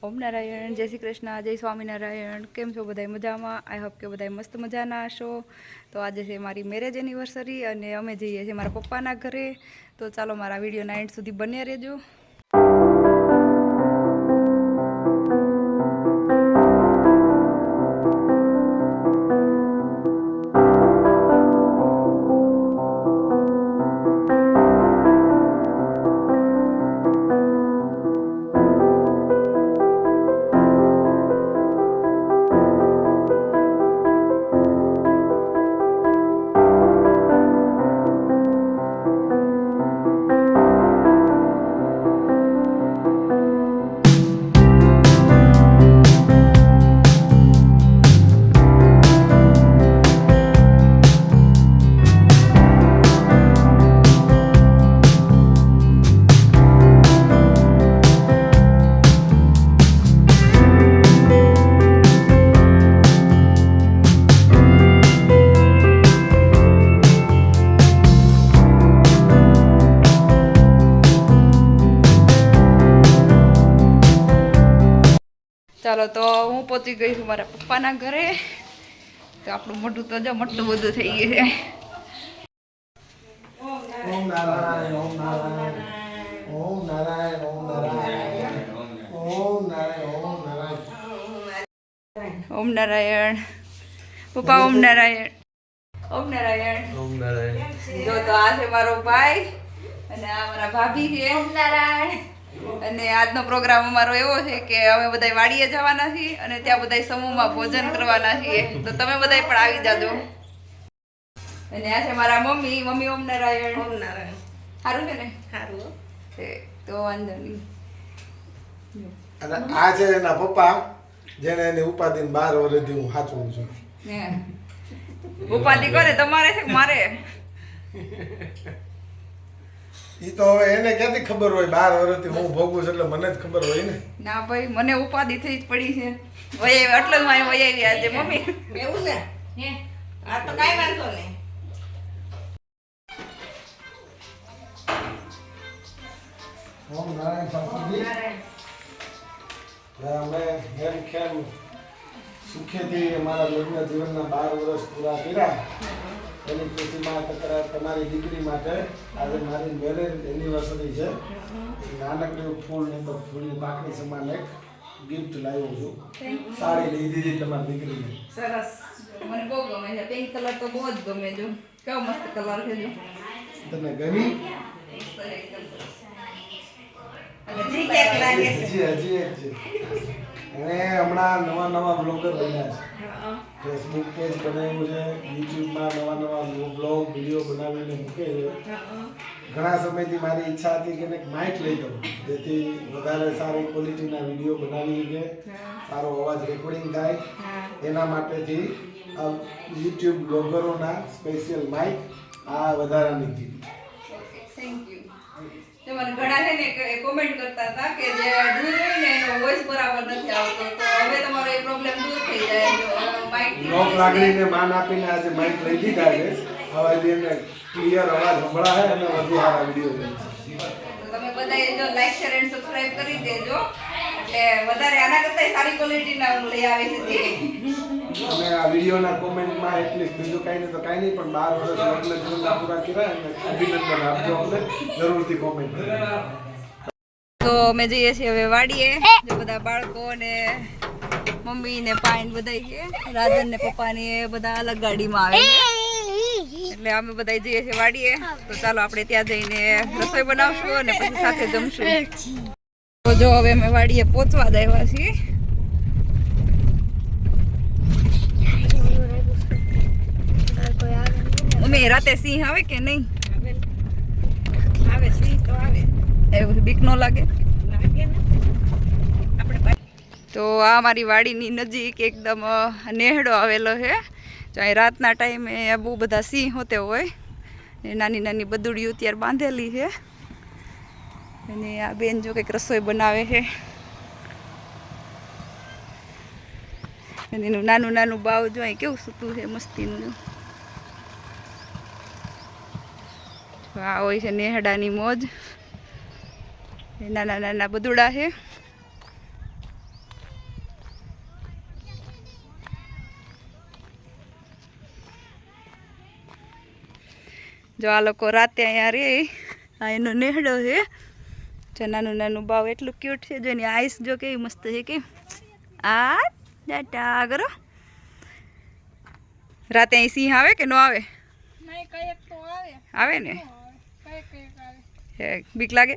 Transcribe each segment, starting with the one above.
ઓમ નારાયણ, જય શ્રી કૃષ્ણ, જય સ્વામિનારાયણ। કેમ છો બધાય મજામાં? આઈ હોપ કે બધાય મસ્ત મજાના હશો। તો આજે છે મારી મેરેજ એનિવર્સરી અને અમે જઈએ છીએ મારા પપ્પાના ઘરે। તો ચાલો મારા વિડીયોના એન્ડ સુધી બન્યા રહેજો। ચાલો તો હું પહોંચી ગઈ છું મારા પપ્પાના ઘરે। તો આપણું મોઢું તો જો મોટું બધું થઈ ગયું છે। ઓમ નારાયણ ઓમ નારાયણ ઓમ નારાયણ ઓમ નારાયણ ઓમ નારાયણ ઓમ નારાયણ પપ્પા, ઓમ નારાયણ, ઓમ નારાયણ, ઓમ નારાયણ। જો તો આ છે મારો ભાઈ અને આ મારા ભાભી છે। ઓમ નારાયણ। અને આજનો પ્રોગ્રામ અમારો એવો છે કે અમે બધા વાડીએ જવાના છીએ અને ત્યાં બધા સમૂહમાં ભોજન કરવાના છીએ। તો તમે બધા પણ આવી જાજો। અને આ છે મારા મમ્મી। મમ્મી ઓમ નારાયણ। ઓમ નારાયણ। સારું છે ને? સારું તો વાંધો નહીં। અને આ છે એના પપ્પા, જેને એની ઉપાધિ 12 વર્ષથી હું સાચવું છું। ઉપાધિ કરે તમારે છે કે મારે? ઈ તો હવે એને ક્યાંથી ખબર હોય? 12 વર્ષથી હું ભોગવું છું એટલે મને જ ખબર હોય ને। ના ભાઈ, મને ઉપાધિ થઈ જ પડી છે। વય એટલે જ મારે વય આવી આજે મમ્મી। એવું છે હે? આ તો કાઈ વાંધો નહીં। ઓમ નારાયણ સાસુજી, અમે એમ કેમ સુખેથી અમારા લગ્ન જીવનના 12 વર્ષ પૂરા કર્યા એની ખુશીમાં તમારી દીકરી માટે આજે મારી મેરેજ એનિવર્સરી છે। નાનકડું ફૂલ ને તો ફૂલની પાકડી સમાન એક ગિફ્ટ લાવ્યો છું। સાડી લઈ દીધી તમારી દીકરીને। સરસ, મને બહુ ગમે છે। પિંક કલર તો બહુ જ ગમે છે। કેવો મસ્ત કલર છે જો। તને ગમી? હજી ક્યાંક લાગે છે? હજી એક છે। એને હમણાં નવા બ્લોગર બન્યા છે। ફેસબુક પેજ બનાવ્યું છે, યુટ્યુબમાં નવા બ્લોગ વિડીયો બનાવીને મૂકે છે। ઘણા સમયથી મારી ઈચ્છા હતી કે એક માઇક લઈ દઉં જેથી વધારે સારી ક્વોલિટીના વિડીયો બનાવી શકે, સારો અવાજ રેકોર્ડિંગ થાય। એના માટેથી આ યુટ્યુબ બ્લોગરોના સ્પેશિયલ માઇક આ વધારાની ગિફ્ટ। Thank you. તો મને ઘણા છે ને કોમેન્ટ કરતા હતા કે જે દૂર હોય ને એનો વોઇસ બરાબર નથી આવતો, તો હવે તમારો એ પ્રોબ્લેમ દૂર થઈ જાય। માઇક લોક લાગણીને માન આપીને આજે માઇક લઈ દીધા છે। હવે એને ક્લિયર અવાજ સંભળાય અને વધુ સારા વિડીયો બને। તમે બધાએ જો લાઈક શેર એન્ડ સબસ્ક્રાઇબ કરી દેજો એટલે વધારે આના કરતાં સારી ક્વોલિટીના હું લઈ આવી હતી। અને આ વિડીયોના કોમેન્ટમાં એટલીસ્ટ બીજું કાંઈ નહીં તો કાંઈ નહીં, પણ 12 વર્ષ લગ્ન જીવનના પૂરા કર્યા અને અભિનંદન આપજો અમને જરૂરથી કોમેન્ટ કરો। તો અમે જઈએ છીએ હવે વાડીએ। જો બધા બાળકો ને મમ્મી ને પાઈન બધા છે, રાજન ને પપ્પા ને બધા અલગ ગાડીમાં આવે છે એટલે અમે બધા જઈએ છીએ વાડીએ। તો ચાલો આપણે ત્યાં જઈને રસોઈ બનાવશું અને પછી સાથે જમશું। તો જો હવે અમે વાડીએ પહોંચવા જ આવ્યા છીએ। મમ્મી, રાતે સિંહ આવે કે નહીં? આવે સિંહ તો આવે। એવું બીક ન લાગે? લાગે ને આપણે। તો આ મારી વાડીની નજીક એકદમ નેહડો આવેલો છે। તો અહીં રાતના ટાઈમે બહુ બધા સિંહ હોતે હોય ને નાની નાની બદુડીઓ ત્યારે બાંધેલી છે। અને આ બેન જો કંઈક રસોઈ બનાવે છે અને એનું નાનું નાનું બાવ જો અહીં કેવું સૂતું છે મસ્તીનું। આ હોય છે નેહડાની મોજ। નાના નાના બદુડા છે। જો આ લોકો રાતે અહીંયા રે આ એનો નેહડો છે જો નાનું નાનું બાવ એટલું ક્યુટ છે જો એની આઈસ જો કેવી મસ્ત છે કે આ ટાટા કરો રાતે અહીં સિંહ આવે કે ન આવે આવે ને બીક લાગે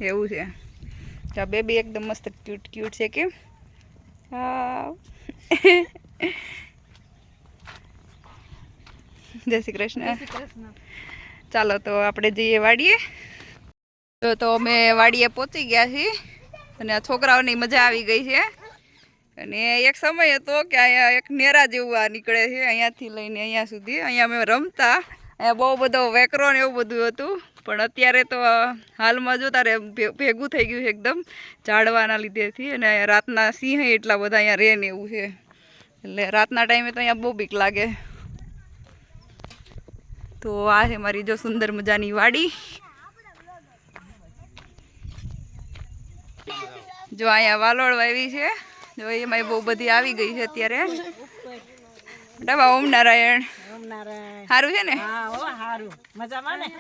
એવું છે તો બેબી એકદમ મસ્ત ક્યુટ ક્યુટ છે કેમ હા જય શ્રી કૃષ્ણ ચાલો તો આપણે જઈએ વાડીએ તો અમે વાડીએ પહોંચી ગયા છીએ અને આ છોકરાઓની મજા આવી ગઈ છે અને એક સમય હતો કે અહીંયા એક નેરા જેવું આ નીકળે છે અહીંયાથી લઈને અહીંયા સુધી અહીંયા અમે રમતા અહીંયા બહુ બધો વેકરો ને એવું બધું હતું પણ અત્યારે તો હાલમાં જો તારે ભેગું થઈ ગયું છે એકદમ ઝાડવાના લીધેથી અને રાતના સિંહ એટલા બધા અહીંયા રહે ને એવું છે એટલે રાતના ટાઈમે તો અહીંયા બહુ બીક લાગે તો આ છે મારી જો સુંદર મજાની વાડી જો અહીંયા વાલોળ વાવી છે જો એમાં બહુ બધી આવી ગઈ છે અત્યારે ડબા ઓમ નારાયણ સારું છે ને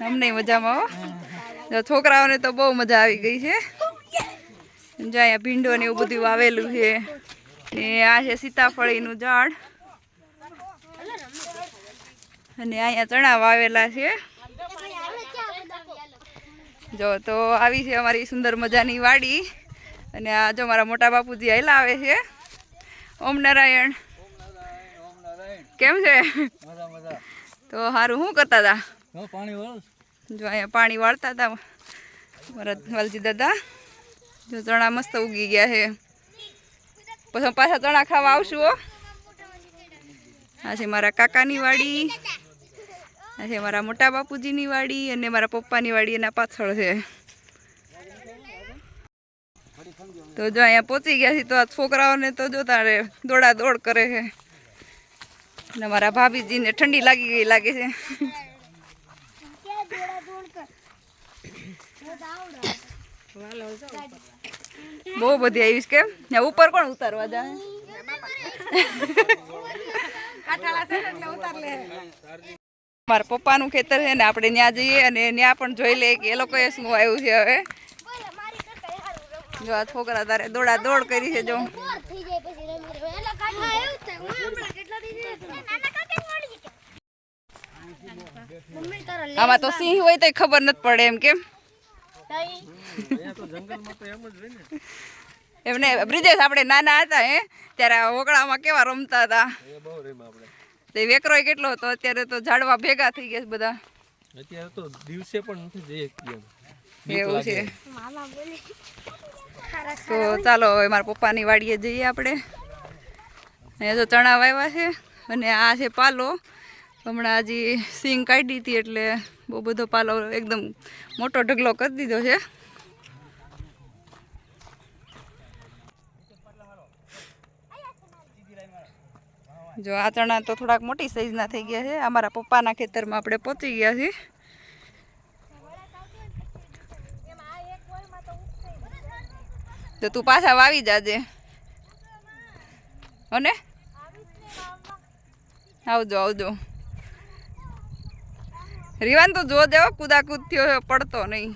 અમને મજામાં હો જો છોકરાઓને તો બહુ મજા આવી ગઈ છે જો અહીંયા ભીંડો ને એવું બધું વાવેલું છે ને આ છે સીતાફળીનું ઝાડ અને અહીંયા ચણા વાવેલા છે જો તો આવી છે અમારી સુંદર મજાની વાડી અને આ જો મારા મોટા બાપુજી આયલા આવે છે ઓમ નારાયણ કેમ છે તો સારું શું કરતા હતા જો અહીંયા પાણી વાળતા હતા મારા વાલજી દાદા જો ચણા મસ્ત ઉગી ગયા છે પછી પાછા ચણા ખાવા આવશું હો આ છે મારા કાકાની વાડી આ છે મારા મોટા બાપુજીની વાડી અને મારા પપ્પાની વાડી એના પાછળ છે તો જો અહીંયા પહોંચી ગયા છે તો આ છોકરાઓને તો જો તારે દોડા દોડ કરે છે અને મારા ભાભીજીને ઠંડી લાગી ગઈ લાગે છે બહુ બધી આવીશ કેમ ઉપર કોણ ઉતારવા જાય મારા પપ્પાનું ખેતર છે ને આપણે ત્યાં જઈએ અને ત્યાં પણ જોઈ લઈએ કે એ લોકોએ શું આવ્યું છે હવે જો આ છોકરા તારે દોડા દોડ કરી છે જો આમાં તો સિંહ હોય તો ખબર નથી પડે એમ કેમ એમને બ્રિજેશ આપણે નાના હતા હે ત્યારે આ ઓકળામાં કેવા રમતા હતા તે વેકરો કેટલો હતો અત્યારે તો ઝાડવા ભેગા થઈ ગયા બધા અત્યારે તો દિવસે પણ નથી જઈ એવું છે તો ચાલો હવે મારા પપ્પાની વાડીએ જઈએ આપણે અહીંયા તો ચણા વાવ્યા છે અને આ છે પાલો હમણાં હજી સિંગ કાઢી હતી એટલે બહુ બધો પાલો એકદમ મોટો ઢગલો કરી દીધો છે જો આ ચણા તો થોડાક મોટી સાઈઝના થઈ ગયા છે અમારા પપ્પાના ખેતરમાં આપણે પહોંચી ગયા છીએ તો તું પાછા વાવી જાજે અને આવજો આવજો રીવાન તો જો દેવો કુદાકૂદ થયો પડતો નહીં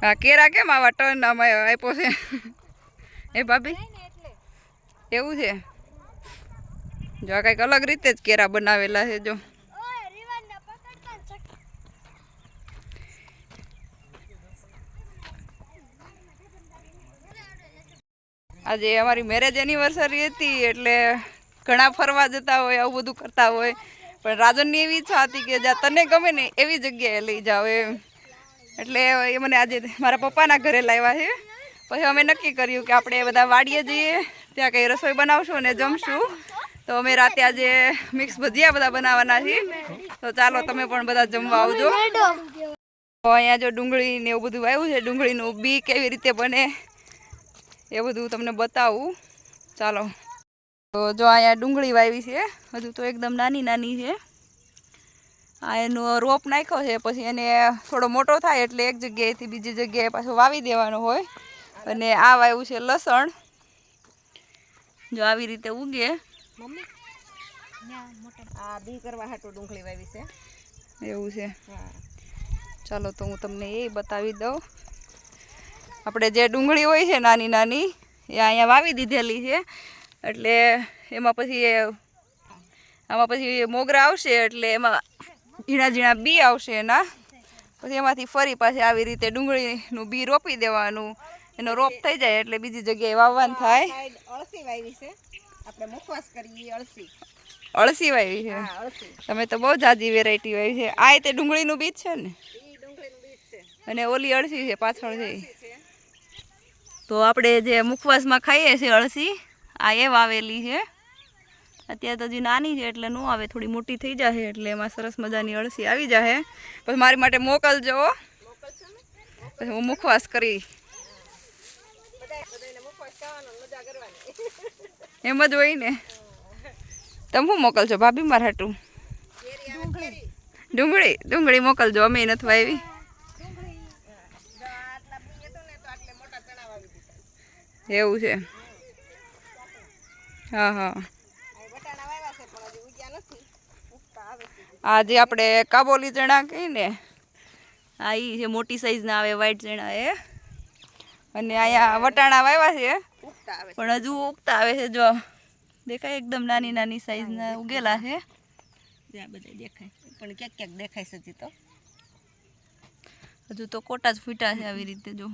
હા કેરા કેમ આવા ટર્ન આમાં આપ્યો છે એ ભાભી એવું છે જો આ કંઈક અલગ રીતે જ કેરા બનાવેલા છે જો આજે અમારી મેરેજ એનિવર્સરી હતી એટલે ઘણા ફરવા જતા હોય આવું બધું કરતા હોય પણ રાજનની એવી ઈચ્છા હતી કે જ્યાં તને ગમે ને એવી જગ્યાએ લઈ જાઓ એમ એટલે એ મને આજે મારા પપ્પાના ઘરે લાવ્યા છે પછી અમે નક્કી કર્યું કે આપણે બધા વાડીએ જઈએ ત્યાં કંઈ રસોઈ બનાવશું અને જમશું તો અમે રાતે આજે મિક્સ ભજીયા બધા બનાવવાના છીએ તો ચાલો તમે પણ બધા જમવા આવજો તો અહીંયા જો ડુંગળી ને એવું બધું આવ્યું છે ડુંગળીનું બી કેવી રીતે બને એ બધું તમને બતાવું ચાલો તો જો અહીંયા ડુંગળી વાવી છે હજુ તો એકદમ નાની નાની છે આ એનો રોપ નાખ્યો છે, પછી એને થોડો મોટો થાય એટલે એક જગ્યાએથી બીજી જગ્યાએ પાછો વાવી દેવાનો હોય. અને આ વાવ્યું છે લસણ, જો આવી રીતે ઉગે. આ બી કરવા હાટું ડુંગળી વાવી છે. એવું છે. હા. ચાલો તો હું તમને એ બતાવી દઉં. આપણે જે ડુંગળી હોય છે નાની નાની એ અહીંયા વાવી દીધેલી છે, એટલે એમાં પછી મોગરા આવશે એટલે એમાં ઝીણા ઝીણા બી આવશે એના. પછી એમાંથી ફરી પાછી આવી રીતે ડુંગળીનું બી રોપી દેવાનું. એનો રોપ થઈ જાય એટલે બીજી જગ્યાએ વાવવાનું થાય. સાઈડ અળસી વાવી છે. આપણે મુખવાસ કરીએ અળસી. અળસી વાવી છે. હા, અળસી. તમે તો બહુ જાજી વેરાયટી વાવી છે. આ તે ડુંગળીનું બીજ છે ને, ઈ ડુંગળીનું બીજ છે. અને ઓલી અળસી છે પાછળ છે. અળસી છે. તો આપણે જે મુખવાસમાં ખાઈએ છીએ અળસી, આ એ વાવેલી છે. અત્યારે તો હજી નાની છે એટલે ન આવે, થોડી મોટી થઈ જશે એટલે એમાં સરસ મજાની અળસી આવી જશે. પછી મારી માટે મોકલજો, પછી હું મુખવાસ કરી. બધાને મુખવાસ ખાવાનો, મજા કરવાની. એમ જ હોય ને. તમે શું મોકલજો ભાભી મારા હાટું? ડુંગળી મોકલજો, અમે નથી વાવી. આટલા બી હતો ને તો આટલે મોટા ચણા વાવી દીધા. એવું છે. હા હા. આ વટાણા વાવ્યા છે પણ હજી ઉગ્યા નથી. ઉગતા આવે છે. આ જે આપણે કાબોલી ચણા કહીએ ને, આ ઈ છે મોટી સાઈઝના આવે વ્હાઈટ ચણા એ. અને અહીંયા વટાણા વાવ્યા છે ઉગતા આવે છે. પણ હજુ ઉગતા આવે છે. જો દેખાય એકદમ નાની નાની સાઈઝના ઉગેલા છે. જ્યાં બધા દેખાય પણ ક્યાંક ક્યાંક દેખાય છે હજી તો. હજુ તો કોટા જ ફૂટા છે આવી રીતે. જો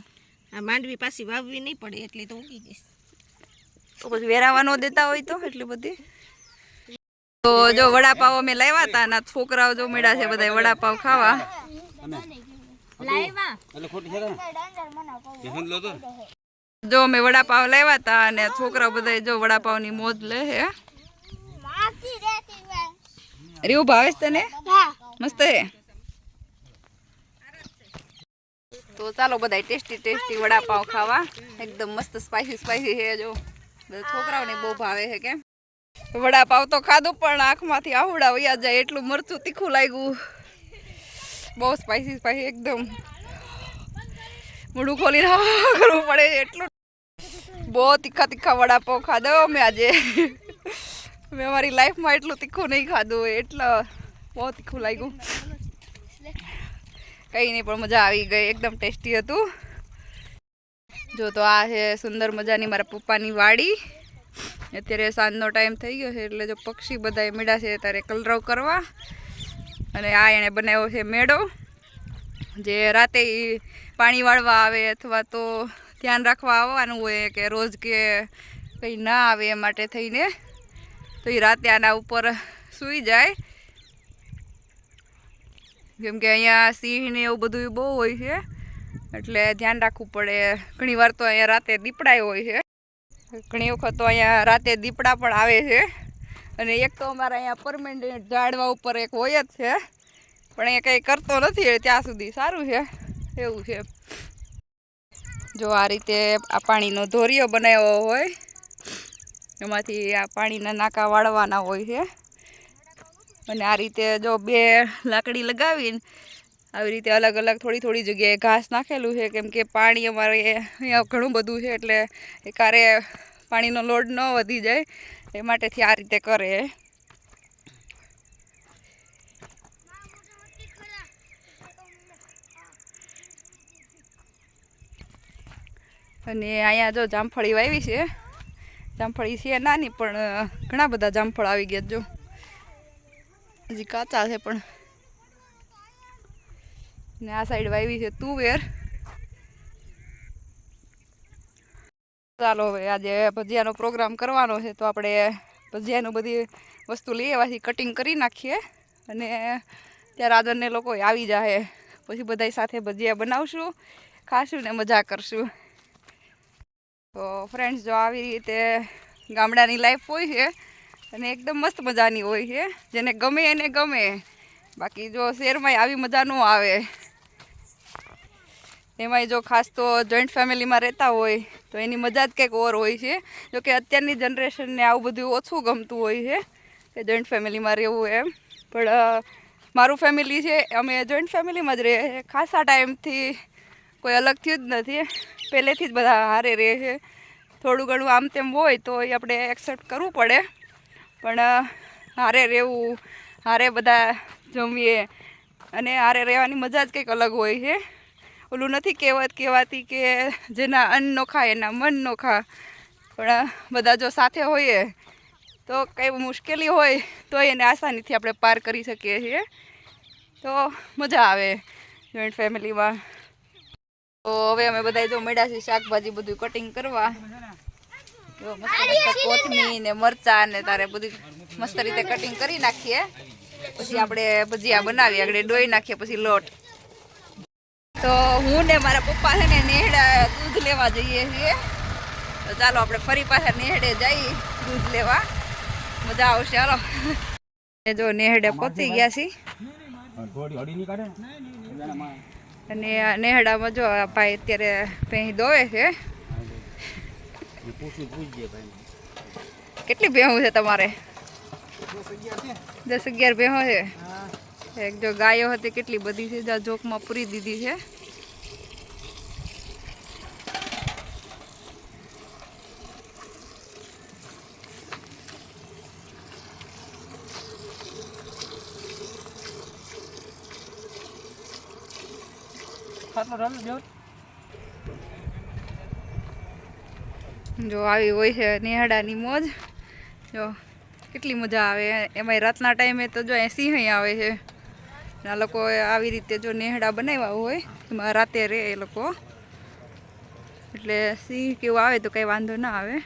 આ માંડવી પાછી વાવવી નહીં પડે એટલી તો ઉગી જઈશ. તો પછી વેરાવા ન દેતા હોય તો એટલી બધી. તો જો વડાપાવ અમે લાવ્યા હતા, ના છોકરાઓ જો મળ્યા છે બધા વડાપાવ ખાવા. જો અમે વડાપાવ લાવ્યા હતા અને છોકરાઓ બધા જો વડાપાવની મોજ લે છે. રેવું ભાવે છે તને? મસ્ત હે. તો ચાલો બધા ટેસ્ટી ટેસ્ટી વડાપાવ ખાવા. એકદમ મસ્ત સ્પાઈસી છે. જો બધા છોકરાઓને બહુ ભાવે છે. કેમ વડાપાવ તો ખાધું પણ આંખમાંથી આહુડા વયા જાય એટલું મરચું તીખું લાગ્યું. બહુ સ્પાઈસી એકદમ. મોઢું ખોલીને કરવું પડે એટલું. બહુ તીખા વડાપાવ ખાધા અમે આજે. મેં મારી લાઈફમાં એટલું તીખું નહીં ખાધું હોય, એટલે બહુ તીખું લાગ્યું. કંઈ નહીં પણ મજા આવી ગઈ, એકદમ ટેસ્ટી હતું. જો તો આ છે સુંદર મજાની મારા પપ્પાની વાડી. અત્યારે સાંજનો ટાઈમ થઈ ગયો છે એટલે જો પક્ષી બધા મેળા છે ત્યારે કલરવ કરવા. અને આ એણે બનાવ્યો છે મેળો, જે રાતે પાણી વાળવા આવે અથવા તો ધ્યાન રાખવા આવવાનું હોય કે રોજ કે કંઈ ના આવે એ માટે થઈને, તો એ રાતે આના ઉપર સૂઈ જાય. કેમ કે અહીંયા સિંહ ને એવું બધું બહુ હોય છે એટલે ધ્યાન રાખવું પડે. ઘણી વાર તો અહીંયા રાતે દીપડા હોય છે, ઘણી વખત તો અહીંયા રાતે દીપડા પણ આવે છે. અને એક તો અમારા અહીંયા પરમેનન્ટ ઝાડવા ઉપર એક હોય જ છે, પણ એ કંઈ કરતો નથી ત્યાં સુધી. સારું છે એવું છે. જો આ રીતે આ પાણીનો ધોરિયો બનાવ્યો હોય, એમાંથી આ પાણીના નાકા વાળવાના હોય છે. અને આ રીતે જો બે લાકડી લગાવીને આવી રીતે અલગ અલગ થોડી જગ્યાએ ઘાસ નાખેલું છે. કેમ કે પાણી અમારે અહીંયા ઘણું બધું છે એટલે એકારે પાણીનો લોડ ન વધી જાય એ માટેથી આ રીતે કરે. અને અહીંયા જો જામફળી વાવી છે. જામફળી છે નાની પણ ઘણા બધા જામફળ આવી ગયા. જો હજી કાચા છે પણ. ને આ સાઈડ વાવી છે તુવેર. ચાલો હવે આજે ભજીયાનો પ્રોગ્રામ કરવાનો છે તો આપણે ભજીયાનું બધી વસ્તુ લઈ આવવાથી કટિંગ કરી નાખીએ. અને ત્યારે આદરને લોકો આવી જાય પછી બધા સાથે ભજીયા બનાવશું, ખાશું ને મજા કરશું. તો ફ્રેન્ડ્સ જો આવી રીતે ગામડાની લાઈફ હોય છે અને એકદમ મસ્ત મજાની હોય છે. જેને ગમે એને ગમે. બાકી જો શહેરમાં આવી મજા ન આવે. એમાંય જો ખાસ તો જોઈન્ટ ફેમિલીમાં રહેતા હોય તો એની મજા જ કંઈક ઓર હોય છે. જોકે અત્યારની જનરેશનને આવું બધું ઓછું ગમતું હોય છે કે જોઈન્ટ ફેમિલીમાં રહેવું એમ. પણ મારું ફેમિલી છે અમે જોઈન્ટ ફેમિલીમાં જ રહીએ છીએ. ખાસા ટાઈમથી કોઈ અલગ થયું જ નથી. પહેલેથી જ બધા હારે રહે છે. થોડું ઘણું આમ તેમ હોય તો એ આપણે એક્સેપ્ટ કરવું પડે, પણ હારે રહેવું, હારે બધા જમીએ અને હારે રહેવાની મજા જ કંઈક અલગ હોય છે. ઓલું નથી કહેવાતી કે જેના અન્ન નોખા એના મન નોખા, પણ બધા જો સાથે હોઈએ તો કંઈ મુશ્કેલી હોય તો એને આસાનીથી આપણે પાર કરી શકીએ છીએ. તો મજા આવે જોઈન્ટ ફેમિલીમાં. તો હવે અમે બધા જો મળ્યા છીએ શાકભાજી બધું કટિંગ કરવા. જો મસ્ત મસ્ત કોથમીર ને મરચાં ને તારે બધું મસ્ત રીતે કટિંગ કરી નાખીએ. પછી આપણે ભજીયા બનાવીએ, આગળ ડોઈ નાખીએ પછી લોટ. તો હું ને મારા પપ્પા છે ને નેહડા દૂધ લેવા જઈએ છીએ. તો ચાલો આપણે ફરી પાછા નેહડે જઈએ દૂધ લેવા, મજા આવશે. હાલો જો નેહડે પહોંચી ગયા છીએ અને આ નેહડામાં જો આ ભાઈ અત્યારે ભેંસ દોવે છે. કેટલી ભેહું છે તમારે? 10-11 ભેહો છે. એક જો ગાયો હતી કેટલી બધી છે, જ્યાં જોકમાં પૂરી દીધી છે. જો આવી હોય છે નેહડાની મોજ. જો કેટલી મજા આવે. એમાંય રાતના ટાઈમે તો જો સિંહ આવે છે. આ લોકો આવી રીતે જો નેહડા બનાવ્યા હોય એમાં રાતે રહે એ લોકો, એટલે સિંહ કેવું આવે તો કઈ વાંધો ના આવે.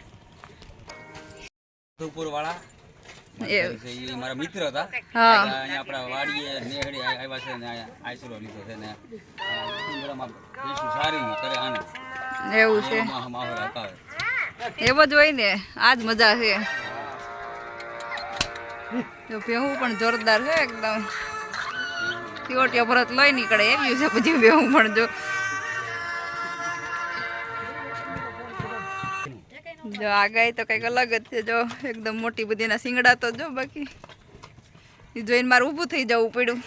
મારા મિત્ર હતા. હા અહીંયા આપણા વાડીએ નેહડે આવ્યા છે ને આશરો લીધો છે ને સારી કરે આને એવું છે. માહોલ હકાવે. એમ જ હોય ને, આ જ મજા છે. જો ભેહું પણ જોરદાર છે એકદમ. ટીઓટીઓ ભરત લઈ નીકળે એવી છે પછી ભેહું પણ. જો આ ગાય તો કંઈક અલગ જ છે. જો એકદમ મોટી બધી એના શિંગડા તો જો, બાકી એ જોઈને મારે ઊભું થઈ જવું પડ્યું.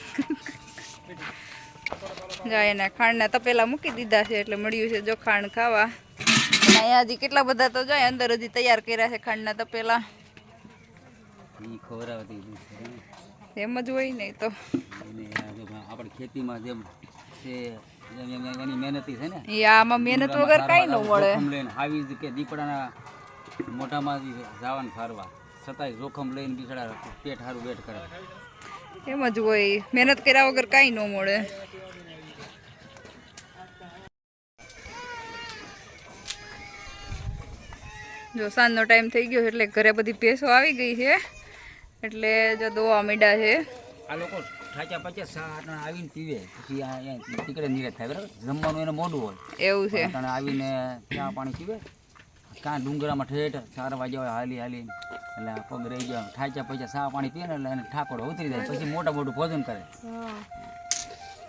જાય એના ખાંડના તપેલા મૂકી દીધા છે એટલે મળ્યું છે જો ખાંડ ખાવા. અહીંયા હજી કેટલા બધા તો જાય અંદર હજી તૈયાર કર્યા છે ખાંડના તપેલા. એમ જ હોય ને તો આપણે ખેતીમાં જેમ છે એની મહેનતી છે ને, આમાં મહેનત વગર કાંઈ ન મળે. આવી જ કે દીપડાના મોઢામાં જવાનું સારવા છતાંય જોખમ લઈને બિચારા પેટ સારું વેટ કરે. એમ જ હોય, મહેનત કર્યા વગર કાંઈ ન મળે. જો સાંજનો ટાઈમ થઈ ગયો એટલે ઘરે બધી ભેંસો આવી ગઈ છે, એટલે જો દોવા મીડા છે. આ લોકો ઠાચા પચા આવીને પીવે પછી તીકડે નીરજ થાય બરાબર. જમવાનું એને મોડું હોય એવું છે. આવીને ચા પાણી પીવે. કાં ડુંગરામાં ઠેઠ 4 વાગ્યા હોય હાલી એટલે પગ રહી ગયા. ઠાચા પચા ચા પાણી પીવે ને એટલે એને ઠાકોડો ઉતરી જાય. પછી મોટા મોટું ભોજન કરે.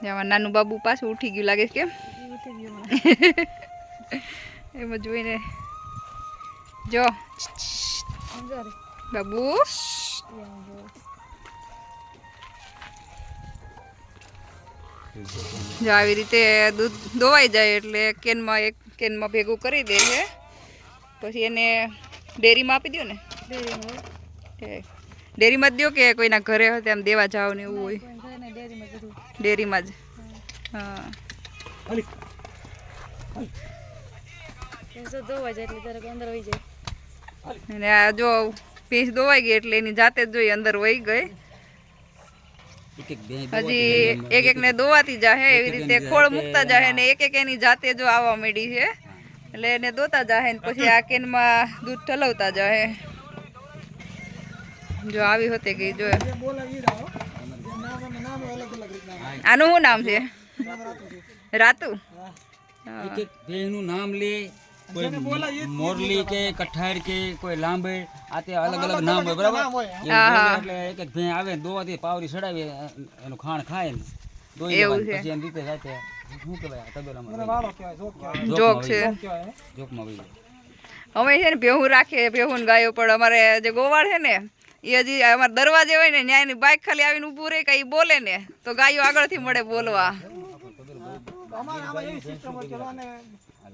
જેમાં નાનું બાબુ પાછું ઉઠી ગયું લાગે છે. કેમ એમ જોઈને જો બાબુ જો આવી રીતે દૂધ દોવાઈ જાય એટલે એક કેનમાં ભેગું કરી દે છે. પછી એને ડેરીમાં આપી દો ને. ડેરીમાં જ દો કે કોઈના ઘરે હોય તેમ દેવા જાવ ને એવું હોય? ડેરીમાં જ. હા અને આ જો ભેંસ દોવાઈ ગઈ એટલે એની જાતે જ જોઈ અંદર વહી ગઈ. હજી એક ને દોવાતી જાહે એવી રીતે ખોળ મૂકતા જાહે ને એક એની જાતે જો આવવા માંડી છે એટલે એને દોતા જાહે ને પછી આ કેનમાં દૂધ ઠલવતા જાહે. જો આવી હોતે ગઈ. જો આનું શું નામ છે? રાતુ. નું નામ લે કોઈ મોરલી કે કઠાર કે કોઈ લાંબે આ તે અલગ અલગ નામ હોય બરાબર. એટલે એક એક ભેં આવે દોવાથી પાવરી ચડાવી એનું ખાણ ખાય ને દોઈ પછી એની રીતે સાથે શું કહેવાય તબેલામાં જોક છે. જોકમાં વહી અમે છે ને ભેહું રાખીએ, ભેહું ગાયો, પણ અમારે જે ગોવાળ છે ને એ હજી અમારા દરવાજે હોય ને ન્યાયની બાઇક ખાલી આવીને ઊભું રહે કે એ બોલે ને તો ગાયો આગળથી મળે બોલવા. અમારે આમાં એવી સિસ્ટમ હોય કે લોને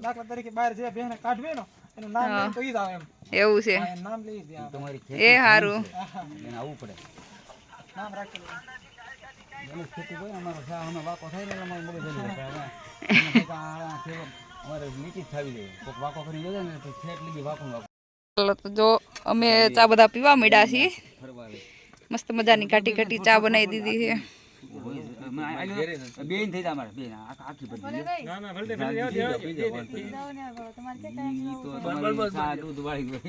દાખલા તરીકે બહાર જે બેને કાઢવે ને એનું નામ લઈને તો ઈ જ આવે એમ. એવું છે એનું નામ લઈ દે તમારી એ સારું. એને આવવું પડે. નામ રાખેલું. એને ખેતી હોય ને અમારો શા અમે વાકો થાય ને અમારે મગજ જલી જાય. અમારે નીચી જ થવી જોઈએ. કોઈક વાકો કરી જાય ને તો ખેત લીધી વાકો ચાલો તો જો અમે ચા બધા પીવા માંડ્યા છીએ. ફરવા આવે. મસ્ત મજાની ઘાટી ઘાટી ચા બનાવી દીધી છે. બેન થઈ જાય અમારે બેન આખી બધી ના ના ભલે ભલે દૂધ વાળી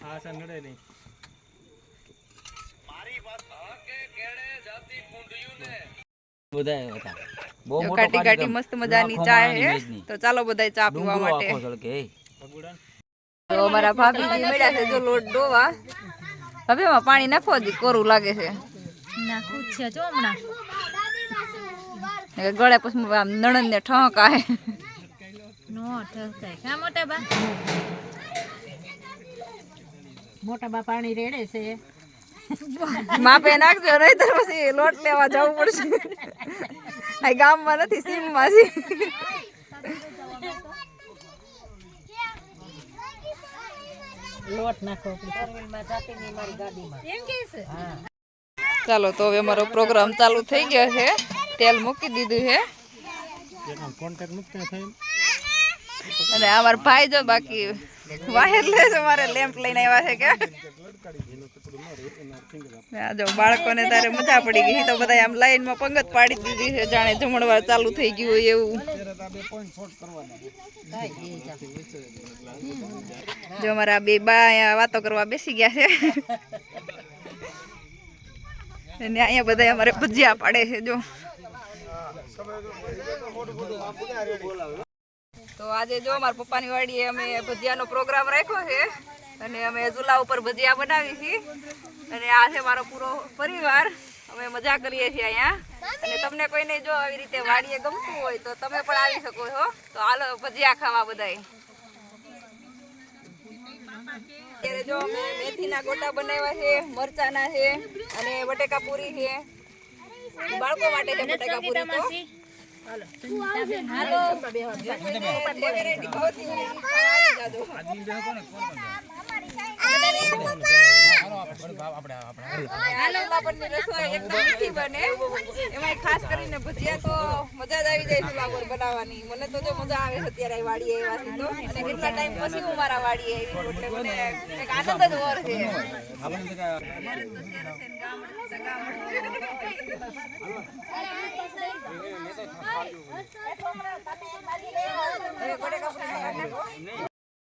આ સા નડે નહીં. બધા હતા. બહુ જો મોટો ઘાટી ઘાટી મસ્ત મજાની ચા છે. તો ચાલો બધા ચા પીવા માટે. તો અમારા ભાભીજી મળ્યા છે જો લોટ ડોવા. હવે એમાં પાણી નાખો દી કોરું લાગે છે. નાખું જ છે જો હમણાં ગળે પછી આમ નણંદ ને ઠંક આવે. નો ઠકાય કા મોટા બા પાણી રેડે છે. માપે નાખજો નહીતર પછી લોટ લેવા જવું પડશે. આ ગામમાં નથી સીમમાં છે. લોટ નાખો ફોરવ્હીલમાં જાતી ની મારી ગાડીમાં એમ કે છે. ચાલો તો હવે અમારો પ્રોગ્રામ ચાલુ થઈ ગયો છે. તેલ મૂકી દીધું છે કોન્ટેક્ટ મુક્ત થાય. અને અમારા ભાઈ જો બાકી વાયરલેસ અમારે લેમ્પ લઈને આવ્યા છે કે આ જો બાળકોને તારે મજા પડી ગઈ તો બધા આમ લાઈનમાં પંગત પાડી દીધી છે જાણે જમણવાર ચાલુ થઈ ગયું હોય એવું. જો અમારા બે બા અહીંયા વાતો કરવા બેસી ગયા છે અને અહીંયા બધા અમારે ભજીયા પાડે છે જો. તો આજે જો અમારા પપ્પાની વાડીએ અમે ભજીયાનો પ્રોગ્રામ રાખ્યો છે અને અમે ચૂલા ઉપર ભજીયા બનાવી છીએ અને આ છે મારો પૂરો પરિવાર. અમે મજા કરીએ છીએ અહીંયા અને તમને કોઈને જો આવી રીતે વાડીએ ગમતું હોય તો તમે પણ આવી શકો છો. તો હાલો ભજીયા ખાવા બધાય. અત્યારે જો અમે મેથીના ગોટા બનાવ્યા છે, મરચાના છે અને બટેકા પૂરી છે. બાળકો માટે છે બટેકા પૂરી તો. હાલો એમાં ખાસ કરીને ભજીયા તો મજા જ આવી જાય ચૂલા પર બનાવવાની. મને તો જો મજા આવે છે અત્યારે વાડીએ આવ્યાથી તો અને કેટલા ટાઈમ પછી હું મારા વાડીએ આવી એટલે મને એક આનંદ જ ઓર છે.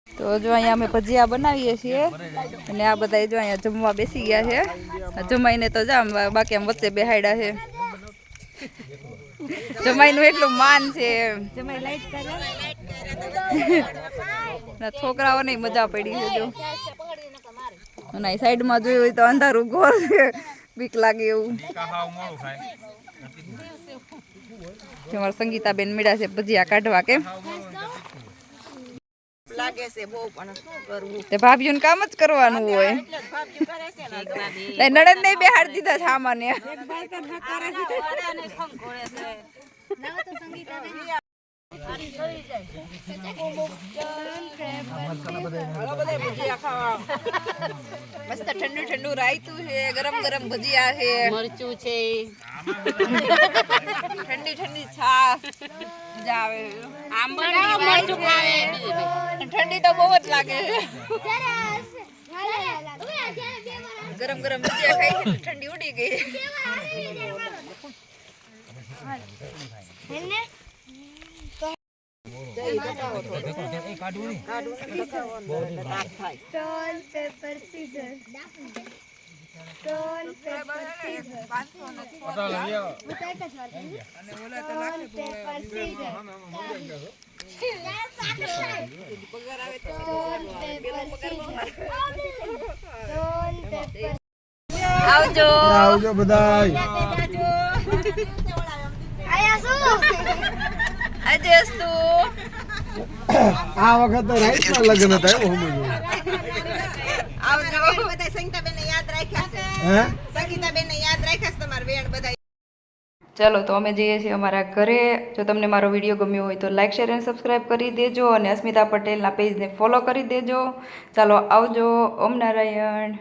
તો જો અહીંયા અમે ભજીયા બનાવીએ છીએ અને આ બધા જો અહીંયા જમવા બેસી ગયા છે. જમાઈને તો જામ બાકી આમ વચ્ચે બેહાડ્યા છે. જમાઈનું એટલું માન છે. છોકરાઓને મજા પડી છે જો. અને સાઈડમાં જોયું હોય તો અંધારું ઘોર છે, બીક લાગે એવું. અમારા સંગીતાબેન મળ્યા છે ભજીયા કાઢવા. કેમ લાગે છે બહુ પણ શું કરવું. તે ભાભીઓને કામ જ કરવાનું હોય. નડન ને બેહાડી દીધા છે સામાન્ય. મસ્ત ઠંડુ ઠંડુ રાયતું છે, ગરમ ગરમ ભજીયા છે, મરચું છે, ઠંડી ઠંડી છાશ. મજા આવે. આમ બનાવો મરચું ખાવે. ઠંડી તો બહુ જ લાગે છે. ગરમ ગરમ ભજીયા ખાઈ છે ઠંડી ઉડી ગઈ. આવજો આવજો બધાય. આજે અસ્તુ આ વખત રાઈટના લગ્ન હતા એવું સમજો. અમારા વેણ બધા સંગીતાબેનને યાદ રાખ્યા છે. હે સંગીતાબેનને યાદ રાખ્યા છે તમારા વેણ બધા. ચાલો તો અમે જઈએ છીએ અમારા ઘરે. જો તમને મારો વિડીયો ગમ્યો હોય તો લાઈક શેર અને સબસ્ક્રાઈબ કરી દેજો અને અસ્મિતા પટેલના પેજને ફોલો કરી દેજો. ચાલો આવજો. ઓમ નારાયણ.